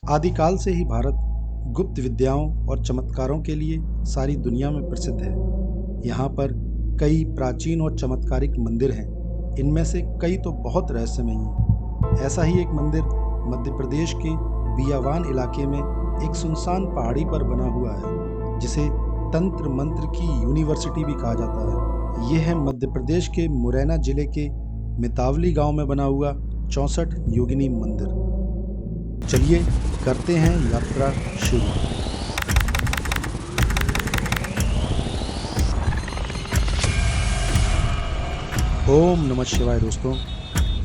आदिकाल से ही भारत गुप्त विद्याओं और चमत्कारों के लिए सारी दुनिया में प्रसिद्ध है। यहाँ पर कई प्राचीन और चमत्कारिक मंदिर हैं। इनमें से कई तो बहुत रहस्यमयी हैं। ऐसा ही एक मंदिर मध्य प्रदेश के बियावान इलाके में एक सुनसान पहाड़ी पर बना हुआ है, जिसे तंत्र मंत्र की यूनिवर्सिटी भी कहा जाता है। यह है मध्य प्रदेश के मुरैना जिले के मितावली गांव में बना हुआ 64 योगिनी मंदिर। चलिए करते हैं यात्रा शुरू। ओम नमः शिवाय। दोस्तों,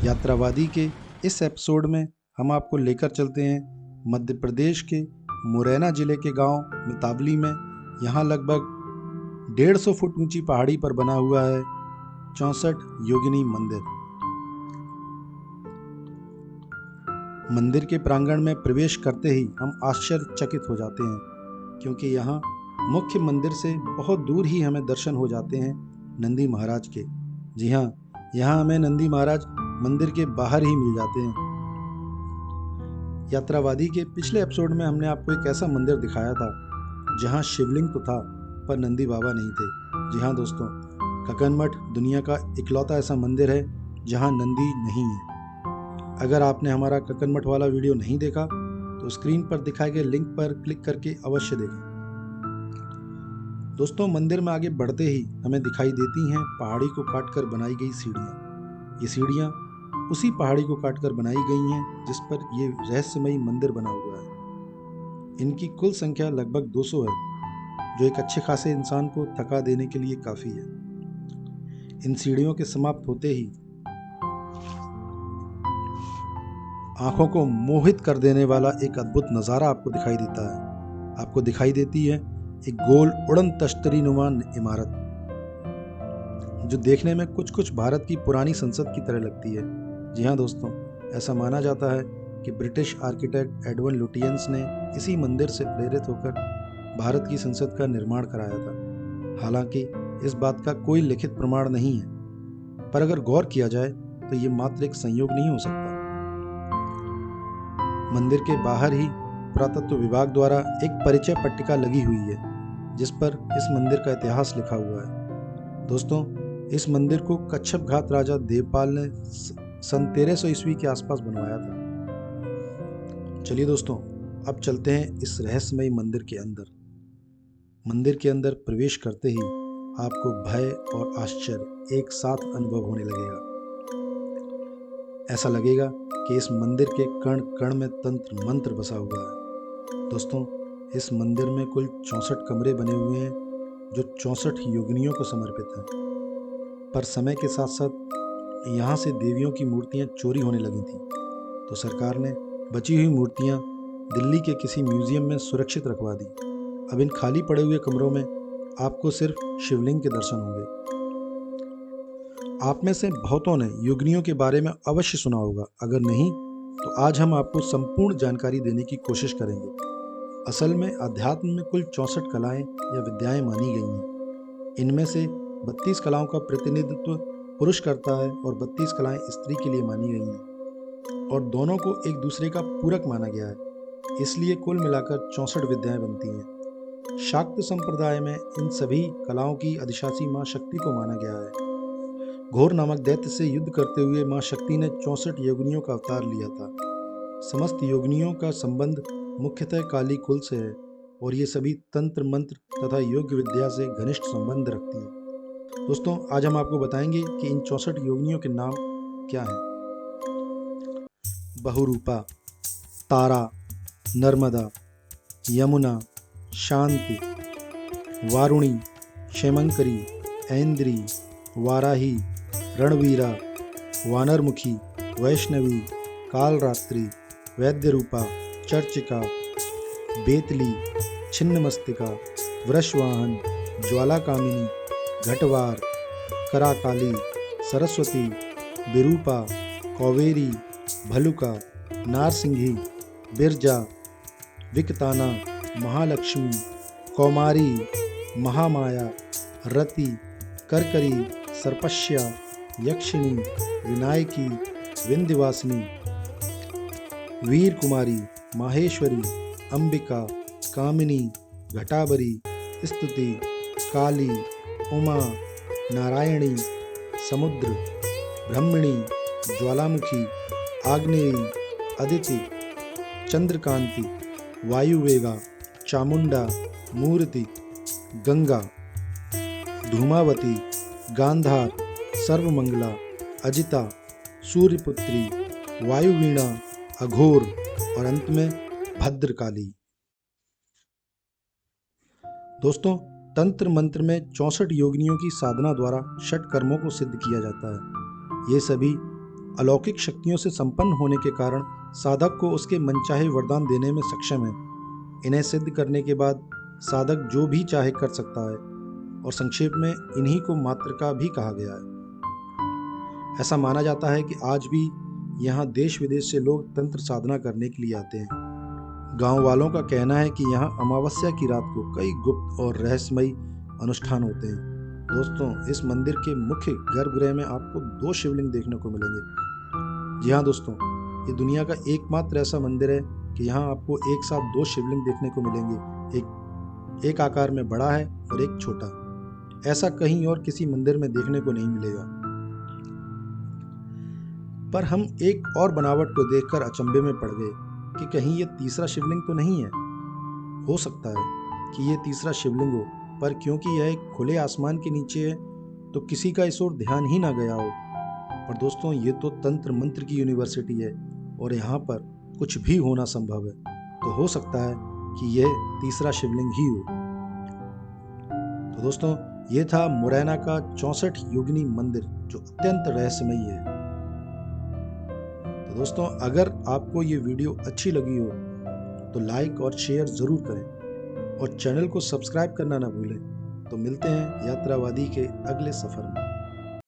यात्रावादी के इस एपिसोड में हम आपको लेकर चलते हैं मध्य प्रदेश के मुरैना जिले के गांव मितावली में। यहाँ लगभग 150 फुट ऊंची पहाड़ी पर बना हुआ है 64 योगिनी मंदिर। मंदिर के प्रांगण में प्रवेश करते ही हम आश्चर्यचकित हो जाते हैं, क्योंकि यहाँ मुख्य मंदिर से बहुत दूर ही हमें दर्शन हो जाते हैं नंदी महाराज के। जी हाँ, यहाँ हमें नंदी महाराज मंदिर के बाहर ही मिल जाते हैं। यात्रावादी के पिछले एपिसोड में हमने आपको एक ऐसा मंदिर दिखाया था जहाँ शिवलिंग तो था पर नंदी बाबा नहीं थे। जी हाँ दोस्तों, कक्कन मठ दुनिया का इकलौता ऐसा मंदिर है जहाँ नंदी नहीं है। अगर आपने हमारा कक्कन मठ वाला वीडियो नहीं देखा तो स्क्रीन पर दिखाए गए लिंक पर क्लिक करके अवश्य देखें। दोस्तों, मंदिर में आगे बढ़ते ही हमें दिखाई देती हैं पहाड़ी को काटकर बनाई गई सीढ़ियाँ। ये सीढ़ियाँ उसी पहाड़ी को काटकर बनाई गई हैं जिस पर ये रहस्यमयी मंदिर बना हुआ है। इनकी कुल संख्या लगभग 200 है, जो एक अच्छे खासे इंसान को थका देने के लिए काफ़ी है। इन सीढ़ियों के समाप्त होते ही आंखों को मोहित कर देने वाला एक अद्भुत नज़ारा आपको दिखाई देता है। आपको दिखाई देती है एक गोल उड़न तश्तरी नुमा इमारत, जो देखने में कुछ कुछ भारत की पुरानी संसद की तरह लगती है। जी हाँ दोस्तों, ऐसा माना जाता है कि ब्रिटिश आर्किटेक्ट एडवन लुटियंस ने इसी मंदिर से प्रेरित होकर भारत की संसद का निर्माण कराया था। हालांकि इस बात का कोई लिखित प्रमाण नहीं है, पर अगर गौर किया जाए तो ये मात्र एक संयोग नहीं हो सकता। मंदिर के बाहर ही पुरातत्व विभाग द्वारा एक परिचय पट्टिका लगी हुई है, जिस पर इस मंदिर का इतिहास लिखा हुआ है। दोस्तों, इस मंदिर को कच्छप घात राजा देवपाल ने सन 1300 ईस्वी के आसपास बनवाया था। चलिए दोस्तों, अब चलते हैं इस रहस्यमयी मंदिर के अंदर। मंदिर के अंदर प्रवेश करते ही आपको भय और आश्चर्य एक साथ अनुभव होने लगेगा। ऐसा लगेगा कि इस मंदिर के कण कण में तंत्र मंत्र बसा हुआ है। दोस्तों, इस मंदिर में कुल 64 कमरे बने हुए हैं, जो 64 योगिनियों को समर्पित हैं। पर समय के साथ साथ यहाँ से देवियों की मूर्तियाँ चोरी होने लगी थीं, तो सरकार ने बची हुई मूर्तियाँ दिल्ली के किसी म्यूजियम में सुरक्षित रखवा दी। अब इन खाली पड़े हुए कमरों में आपको सिर्फ शिवलिंग के दर्शन होंगे। आप में से बहुतों ने योगिनियों के बारे में अवश्य सुना होगा, अगर नहीं तो आज हम आपको संपूर्ण जानकारी देने की कोशिश करेंगे। असल में अध्यात्म में कुल 64 कलाएं या विद्याएं मानी गई हैं। इनमें से 32 कलाओं का प्रतिनिधित्व पुरुष करता है और 32 कलाएं स्त्री के लिए मानी गई हैं, और दोनों को एक दूसरे का पूरक माना गया है। इसलिए कुल मिलाकर 64 विद्याएं बनती हैं। शाक्त संप्रदाय में इन सभी कलाओं की अधिशासी माँ शक्ति को माना गया है। घोर नामक दैत्य से युद्ध करते हुए माँ शक्ति ने 64 योगिनियों का अवतार लिया था। समस्त योगिनियों का संबंध मुख्यतः काली कुल से है, और ये सभी तंत्र मंत्र तथा योग विद्या से घनिष्ठ संबंध रखती है। दोस्तों, आज हम आपको बताएंगे कि इन 64 योगिनियों के नाम क्या हैं। बहुरूपा, तारा, नर्मदा, यमुना, शांति, वारुणी, क्षेमंकरी, ऐन्द्री, वाराही, रणवीरा, वानरमुखी, वैष्णवी, कालरात्रि, वैद्यरूपा, चर्चिका, बेतली, छिन्नमस्तिका, वृषवाहन, ज्वालाकामिनी, घटवार, कराकाली, सरस्वती, विरूपा, कौवेरी, भलुका, नारसिंही, बिरजा, विकताना, महालक्ष्मी, कौमारी, महामाया, रति, करकरी, सर्पश्या, यक्षिणी, विनायकी, विंध्यवासिनी, वीर कुमारी, माहेश्वरी, अंबिका, कामिनी, घटाबरी, स्तुति, काली, उमा, नारायणी, समुद्र, ब्रह्मणी, ज्वालामुखी, आग्नेयी, अदिति, चंद्रकांति, वायुवेगा, चामुंडा, मूर्ति, गंगा, धूमावती, गांधार, सर्वमंगला, अजिता, सूर्यपुत्री, वायुवीणा, अघोर और अंत में भद्रकाली। दोस्तों, तंत्र मंत्र में 64 योगिनियों की साधना द्वारा षट कर्मों को सिद्ध किया जाता है। ये सभी अलौकिक शक्तियों से संपन्न होने के कारण साधक को उसके मनचाहे वरदान देने में सक्षम है। इन्हें सिद्ध करने के बाद साधक जो भी चाहे कर सकता है और संक्षेप में इन्हीं को मातृका भी कहा गया है। ऐसा माना जाता है कि आज भी यहाँ देश विदेश से लोग तंत्र साधना करने के लिए आते हैं। गांव वालों का कहना है कि यहाँ अमावस्या की रात को कई गुप्त और रहस्यमयी अनुष्ठान होते हैं। दोस्तों, इस मंदिर के मुख्य गर्भगृह में आपको 2 शिवलिंग देखने को मिलेंगे। जी हाँ दोस्तों, ये दुनिया का एकमात्र ऐसा मंदिर है कि यहाँ आपको एक साथ 2 शिवलिंग देखने को मिलेंगे। एक आकार में बड़ा है और एक छोटा। ऐसा कहीं और किसी मंदिर में देखने को नहीं मिलेगा। पर हम एक और बनावट को देखकर अचंभे में पड़ गए कि कहीं ये तीसरा शिवलिंग तो नहीं है। हो सकता है कि ये तीसरा शिवलिंग हो, पर क्योंकि यह एक खुले आसमान के नीचे है तो किसी का इस ओर ध्यान ही ना गया हो। पर दोस्तों, ये तो तंत्र मंत्र की यूनिवर्सिटी है और यहाँ पर कुछ भी होना संभव है। तो हो सकता है कि यह तीसरा शिवलिंग ही हो। तो दोस्तों, ये था मुरैना का 64 योगिनी मंदिर जो अत्यंत रहस्यमयी है। तो दोस्तों, अगर आपको ये वीडियो अच्छी लगी हो तो लाइक और शेयर ज़रूर करें और चैनल को सब्सक्राइब करना ना भूलें। तो मिलते हैं यात्रावादी के अगले सफ़र में।